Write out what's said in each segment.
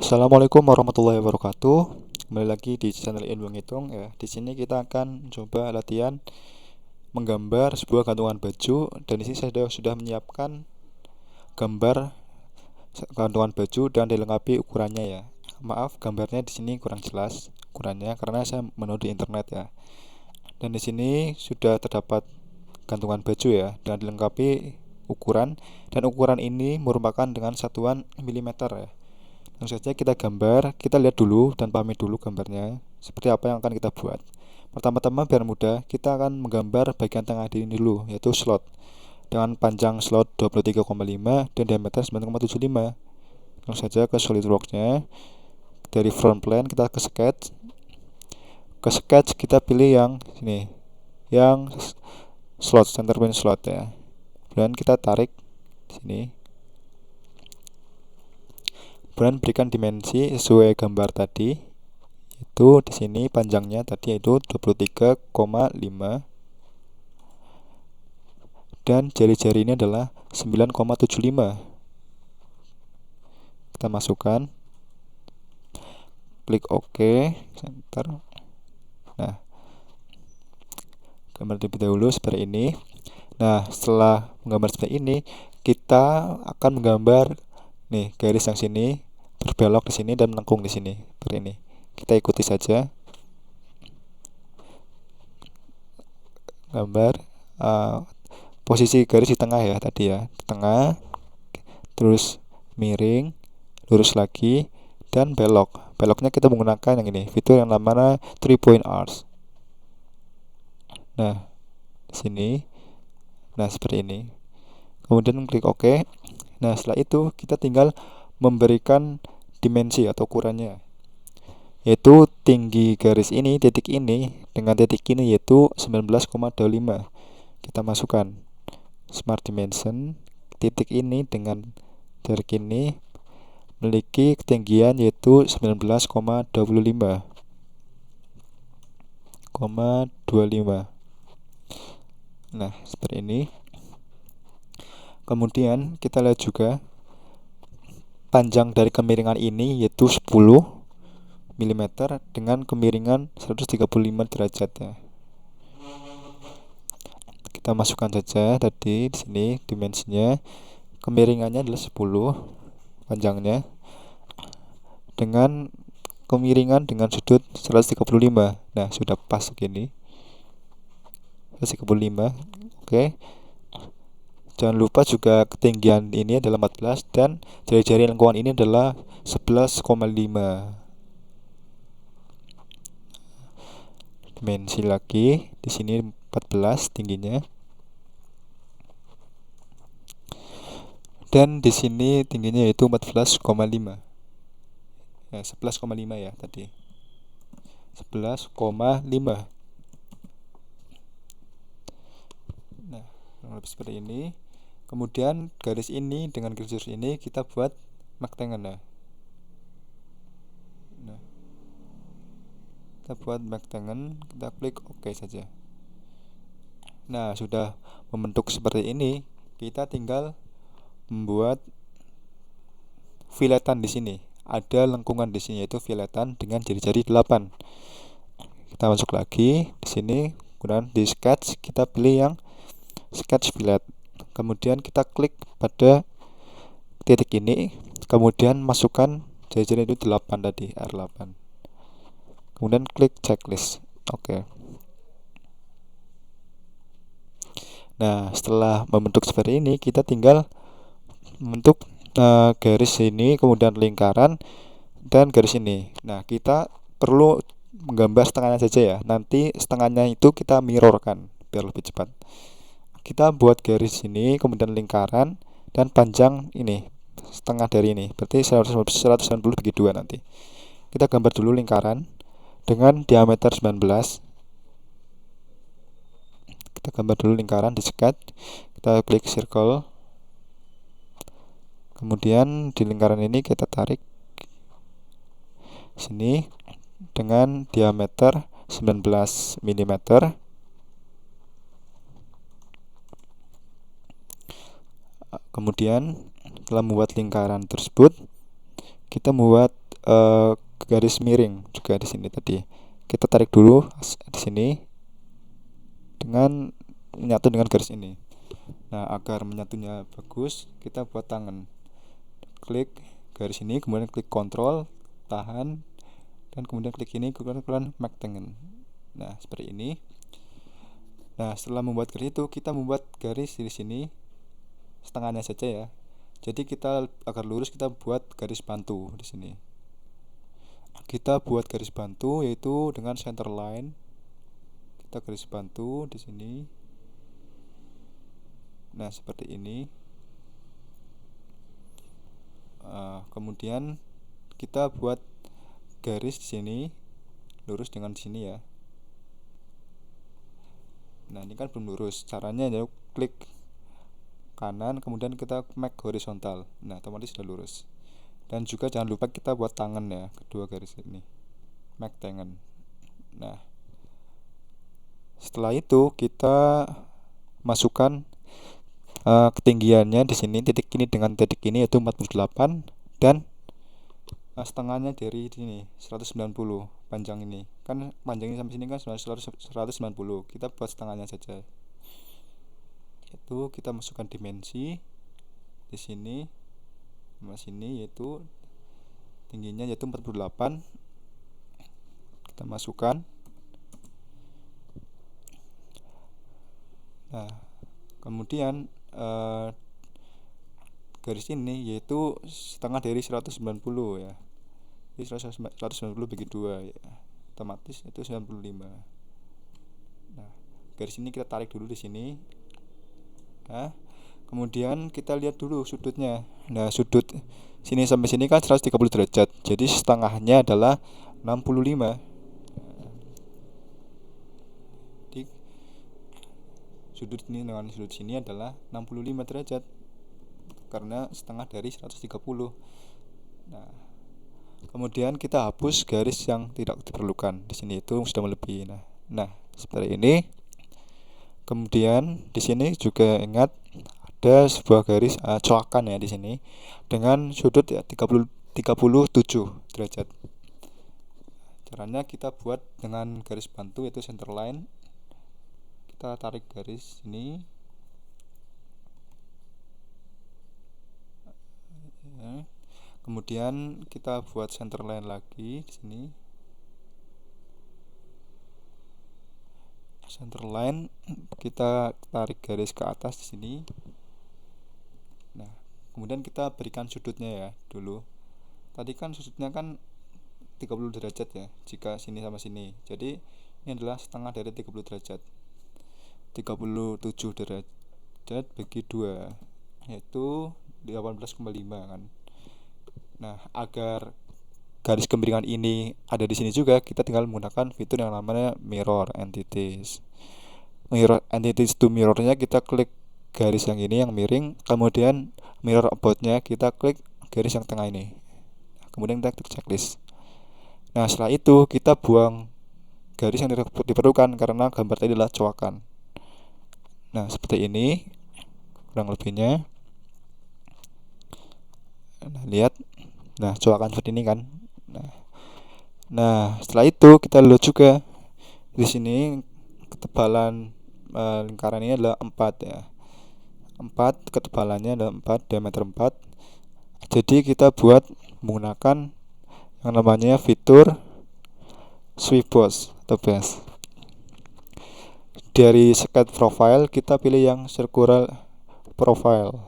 Assalamualaikum warahmatullahi wabarakatuh. Kembali lagi di channel Ilmu Ngitung ya. Di sini kita akan coba latihan menggambar sebuah gantungan baju, dan di sini saya sudah menyiapkan gambar gantungan baju dan dilengkapi ukurannya ya. Maaf, gambarnya di sini kurang jelas ukurannya karena saya menurut di internet ya. Dan di sini sudah terdapat gantungan baju ya dan dilengkapi ukuran, dan ukuran ini merupakan dengan satuan milimeter ya. Langsung saja kita gambar, kita lihat dulu dan pahami dulu gambarnya seperti apa yang akan kita buat. Pertama-tama biar mudah, kita akan menggambar bagian tengah ini dulu, yaitu slot dengan panjang slot 23,5 dan diameter 9,75. Langsung saja ke SolidWorks-nya. Dari front plane kita ke sketch. Ke sketch kita pilih yang sini, yang slot, center point slot ya. Dan kita tarik sini. Kemudian berikan dimensi sesuai gambar tadi. Itu di sini panjangnya tadi yaitu 23,5 dan jari-jari ini adalah 9,75. Kita masukkan, klik OK, center. Nah, gambar terlebih dahulu seperti ini. Nah, setelah menggambar seperti ini, kita akan menggambar nih garis yang sini berbelok di sini dan melengkung di sini seperti ini. Kita ikuti saja gambar posisi garis di tengah ya tadi ya, tengah, terus miring, lurus lagi, dan belok. Beloknya kita menggunakan yang ini, fitur yang namanya 3-point arcs. Nah, di sini, nah seperti ini. Kemudian klik OK. Nah, setelah itu kita tinggal memberikan dimensi atau ukurannya, yaitu tinggi garis ini, titik ini dengan titik ini yaitu 19,25. Kita masukkan Smart Dimension, titik ini dengan jarak ini memiliki ketinggian yaitu 19,25. Nah, seperti ini. Kemudian kita lihat juga panjang dari kemiringan ini yaitu 10 mm dengan kemiringan 135 derajat ya. Kita masukkan saja tadi di sini dimensinya. Kemiringannya adalah 10 panjangnya dengan kemiringan dengan sudut 135. Nah, sudah pas segini. 135. Oke. Jangan lupa juga ketinggian ini adalah 14 dan jari-jari lengkungan ini adalah 11,5. Dimensi lagi di sini 14 tingginya. Dan di sini tingginya yaitu 14,5. Ya, 11,5 ya tadi. 11,5. Nah, lebih seperti ini. Kemudian garis ini dengan garis ini kita buat rectangle. Nah, kita buat rectangle, kita klik OK saja. Nah, sudah membentuk seperti ini. Kita tinggal membuat filetan di sini. Ada lengkungan di sini yaitu filetan dengan jari-jari 8. Kita masuk lagi di sini, kemudian di sketch kita pilih yang sketch fillet. Kemudian kita klik pada titik ini, kemudian masukkan jari-jari itu 8 tadi, R8. Kemudian klik checklist. Oke. Nah, setelah membentuk seperti ini, kita tinggal membentuk garis ini, kemudian lingkaran dan garis ini. Nah, kita perlu menggambar setengahnya saja ya. Nanti setengahnya itu kita mirrorkan biar lebih cepat. Kita buat garis ini, kemudian lingkaran dan panjang ini setengah dari ini, berarti 190 bagi 2 nanti. Kita gambar dulu lingkaran dengan diameter 19. Kita gambar dulu lingkaran di sketch. Kita klik circle. Kemudian di lingkaran ini kita tarik sini dengan diameter 19 mm. Kemudian setelah membuat lingkaran tersebut, kita membuat garis miring juga di sini tadi. Kita tarik dulu di sini dengan menyatu dengan garis ini. Nah, agar menyatunya bagus, kita buat tangan. Klik garis ini, kemudian klik Ctrl, tahan, dan kemudian klik ini, kemudian make tangan. Nah, seperti ini. Nah, setelah membuat garis itu, kita membuat garis di sini setengahnya saja ya. Jadi kita agar lurus, kita buat garis bantu di sini. Kita buat garis bantu yaitu dengan center line. Kita garis bantu di sini. Nah, seperti ini. Kemudian kita buat garis di sini lurus dengan di sini ya. Nah, ini kan belum lurus. Caranya ya klik kanan, kemudian kita make horizontal. Nah, otomatis sudah lurus. Dan juga jangan lupa kita buat tangan ya, kedua garis ini, make tangan. Nah, setelah itu kita masukkan ketinggiannya di sini, titik ini dengan titik ini yaitu 48, dan setengahnya dari sini 190 panjang ini. Kan panjangnya sampai sini kan 190. Kita buat setengahnya saja. Itu kita masukkan dimensi di sini sama sini, yaitu tingginya yaitu 48. Kita masukkan. Nah, kemudian garis ini yaitu setengah dari 190 ya. Jadi 190 bagi 2 ya. Otomatis itu 95. Nah, garis ini kita tarik dulu di sini. Nah, kemudian kita lihat dulu sudutnya. Nah, sudut sini sampai sini kan 130 derajat. Jadi setengahnya adalah 65. Jadi sudut ini dengan sudut sini adalah 65 derajat. Karena setengah dari 130. Nah, kemudian kita hapus garis yang tidak diperlukan. Di sini itu sudah melebihi. Nah, seperti ini. Kemudian di sini juga ingat ada sebuah garis coakan ya di sini dengan sudut ya 37 derajat. Caranya kita buat dengan garis bantu yaitu center line. Kita tarik garis ini. Kemudian kita buat center line lagi di sini. Center line kita tarik garis ke atas di sini. Nah, kemudian kita berikan sudutnya ya dulu. Tadi kan sudutnya kan 30 derajat ya, jika sini sama sini. Jadi ini adalah setengah dari 30 derajat. 37 derajat bagi 2 yaitu 18,5 kan. Nah, agar garis kemiringan ini ada di sini juga, kita tinggal menggunakan fitur yang namanya mirror entities. Mirror entities to mirrornya kita klik garis yang ini yang miring, kemudian mirror aboutnya kita klik garis yang tengah ini. Kemudian kita klik checklist. Nah, setelah itu kita buang garis yang diperlukan karena gambar tadi adalah coakan. Nah, seperti ini kurang lebihnya. Nah, lihat. Nah, coakan seperti ini kan. Nah, setelah itu kita lihat juga di sini ketebalan lingkaran ini adalah 4 ya. 4 ketebalannya adalah 4, diameter 4. Jadi kita buat menggunakan yang namanya fitur sweep boss atau base. Dari sketch profile kita pilih yang circular profile.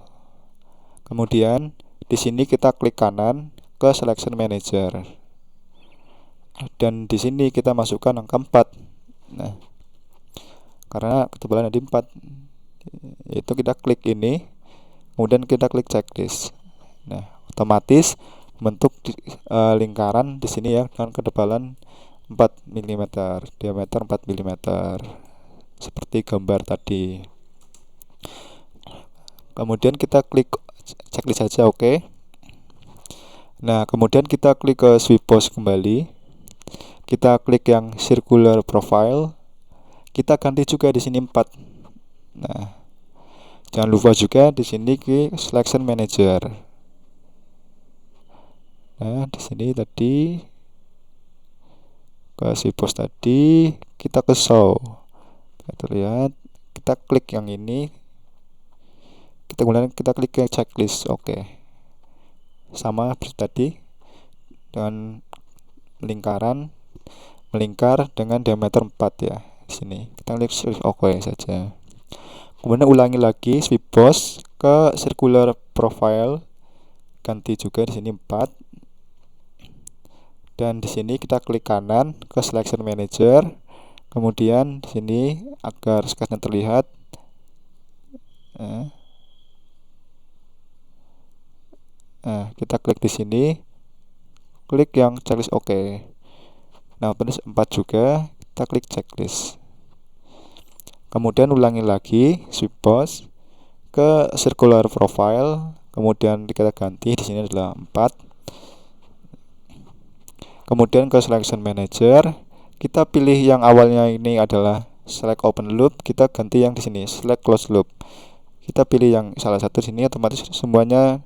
Kemudian di sini kita klik kanan ke selection manager. Dan di sini kita masukkan angka 4. Nah, karena ketebalan ada 4, yaitu kita klik ini, kemudian kita klik checklist. Nah, otomatis membentuk lingkaran di sini ya dengan ketebalan 4 mm, diameter 4 mm, seperti gambar tadi. Kemudian kita klik checklist saja, oke. Nah, kemudian kita klik ke sweep boss kembali. Kita klik yang circular profile. Kita ganti juga di sini 4. Nah, jangan lupa juga di sini ke selection manager. Nah, di sini tadi ke si bos tadi, kita ke show. Kita lihat, kita klik yang ini. Kita klik ke checklist. Oke. Sama seperti tadi dengan melingkar dengan diameter 4 ya. Di sini kita klik oke saja. Kemudian ulangi lagi sweep boss ke circular profile, ganti juga di sini 4. Dan di sini kita klik kanan ke selection manager. Kemudian di sini agar sketchnya terlihat, kita klik di sini, klik yang checklist oke. Nah, otomatis 4 juga, kita klik checklist. Kemudian ulangi lagi sweep boss ke circular profile, kemudian kita ganti di sini adalah 4. Kemudian ke selection manager, kita pilih yang awalnya ini adalah select open loop, kita ganti yang di sini select close loop. Kita pilih yang salah satu di sini, otomatis semuanya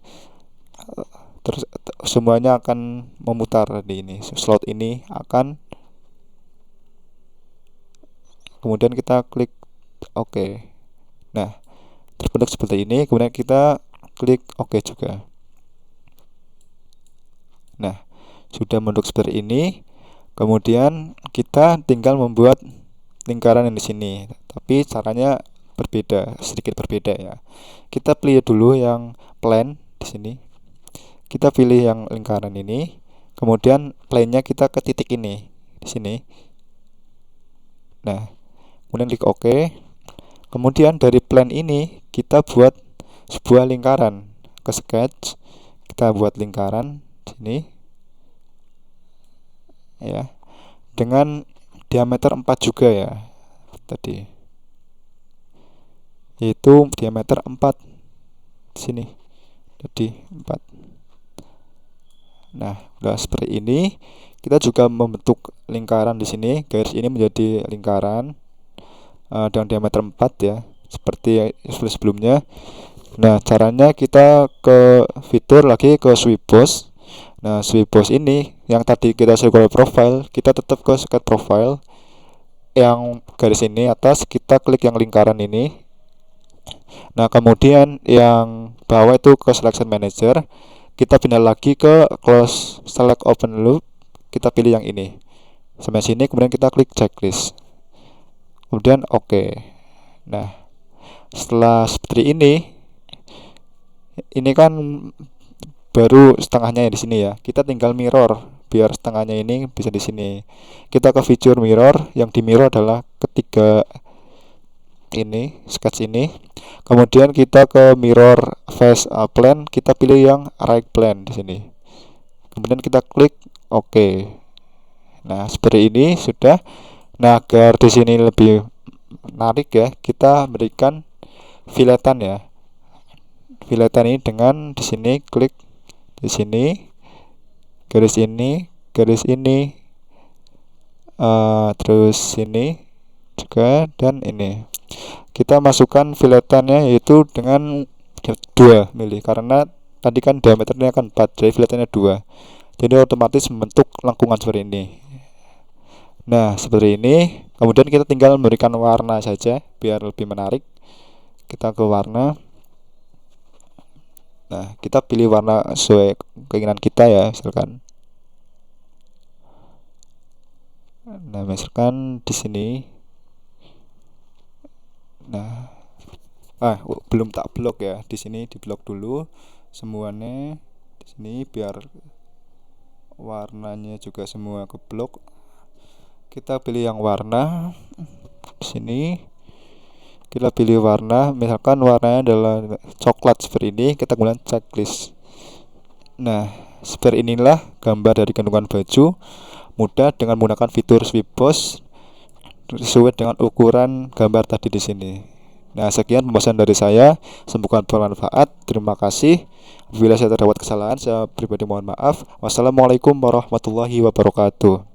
akan memutar di ini. Slot ini akan, kemudian kita klik oke. Nah, terbentuk seperti ini, kemudian kita klik oke juga. Nah, sudah bentuk seperti ini. Kemudian kita tinggal membuat lingkaran yang di sini, tapi caranya sedikit berbeda ya. Kita pilih dulu yang plane di sini. Kita pilih yang lingkaran ini, kemudian plane-nya kita ke titik ini di sini. Nah, kemudian klik oke. Kemudian dari plane ini kita buat sebuah lingkaran. Ke sketch, kita buat lingkaran di sini ya, dengan diameter 4 juga ya tadi, yaitu diameter 4 di sini jadi 4. Nah, udah seperti ini. Kita juga membentuk lingkaran di sini. Garis ini menjadi lingkaran dengan diameter 4 ya, seperti sebelumnya. Nah, caranya kita ke fitur lagi, ke sweep boss. Nah, sweep boss ini yang tadi kita circular profile, kita tetap ke sketch profile. Yang garis ini atas, kita klik yang lingkaran ini. Nah, kemudian yang bawah itu ke selection manager, kita pindah lagi ke close select open loop, kita pilih yang ini sampai sini, kemudian kita klik checklist, kemudian oke. Nah, setelah seperti ini kan baru setengahnya di sini ya. Kita tinggal mirror biar setengahnya ini bisa di sini. Kita ke feature mirror, yang di mirror adalah ketiga ini, sketch ini. Kemudian kita ke mirror face plane, kita pilih yang right plane di sini. Kemudian kita klik oke. Nah, seperti ini sudah. Nah, agar di sini lebih menarik ya, kita berikan filetan ya. Filetan ini dengan di sini klik di sini, garis ini, terus sini juga, dan ini kita masukkan filetannya yaitu dengan 2 mili, karena tadi kan diameternya kan 4, jadi filetannya 2, jadi otomatis membentuk lengkungan seperti ini. Nah, seperti ini. Kemudian kita tinggal memberikan warna saja biar lebih menarik. Kita ke warna. Nah, kita pilih warna sesuai keinginan kita ya, misalkan. Nah, misalkan di sini. Nah, belum tak blok ya. Di sini diblok dulu semuanya di sini biar warnanya juga semua ke blok. Kita pilih yang warna di sini. Kita pilih warna, misalkan warnanya adalah coklat seperti ini, kita gunakan checklist. Nah, seperti inilah gambar dari gantungan baju, mudah dengan menggunakan fitur sweep boss sesuai dengan ukuran gambar tadi di sini. Nah, sekian pembahasan dari saya, semoga bermanfaat. Terima kasih. Bila saya terdapat kesalahan, saya pribadi mohon maaf. Wassalamualaikum warahmatullahi wabarakatuh.